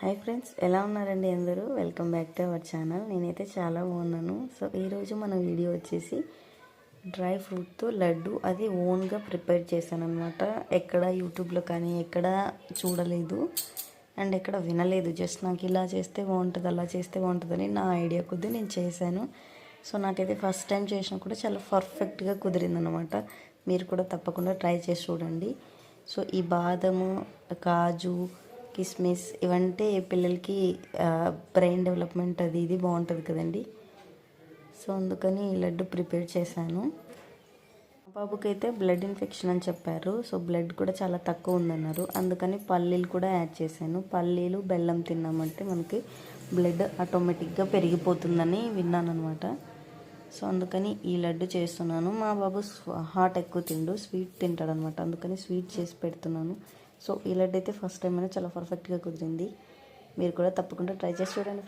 Hi friends, ఎలా ఉన్నారండి అందరూ? Welcome back to our channel. నేనైతే చాలా బాగున్నాను. సో ఈరోజు మన వీడియో వచ్చేసి డ్రై ఫ్రూట్తో లడ్డు, అది ఓన్గా ప్రిపేర్ చేశాను అనమాట. ఎక్కడ యూట్యూబ్లో కానీ ఎక్కడ చూడలేదు అండ్ ఎక్కడ వినలేదు. జస్ట్ నాకు ఇలా చేస్తే బాగుంటుంది, అలా చేస్తే బాగుంటుందని నా ఐడియా కొద్దీ నేను చేశాను. సో నాకైతే ఫస్ట్ టైం చేసినా కూడా చాలా పర్ఫెక్ట్గా కుదిరిందనమాట. మీరు కూడా తప్పకుండా ట్రై చేసి చూడండి. సో ఈ బాదము, కాజు, కిస్మిస్ ఇవంటే పిల్లలకి బ్రెయిన్ డెవలప్మెంట్ అది ఇది బాగుంటుంది కదండి. సో అందుకని ఈ లడ్డు ప్రిపేర్ చేశాను. బాబుకి అయితే బ్లడ్ ఇన్ఫెక్షన్ అని చెప్పారు. సో బ్లడ్ కూడా చాలా తక్కువ ఉందన్నారు. అందుకని పల్లీలు కూడా యాడ్ చేశాను. పల్లీలు బెల్లం తిన్నామంటే మనకి బ్లడ్ ఆటోమేటిక్గా పెరిగిపోతుందని విన్నాను అనమాట. సో అందుకని ఈ లడ్డు చేస్తున్నాను. మా బాబు హాట్ ఎక్కువ తిండు, స్వీట్ తింటాడు అనమాట. అందుకని స్వీట్ చేసి పెడుతున్నాను. సో ఈ లడ్డు అయితే ఫస్ట్ టైం అయినా చాలా పర్ఫెక్ట్గా కుదిరింది. మీరు కూడా తప్పకుండా ట్రై చేసి చూడండి ఫ్రెండ్స్.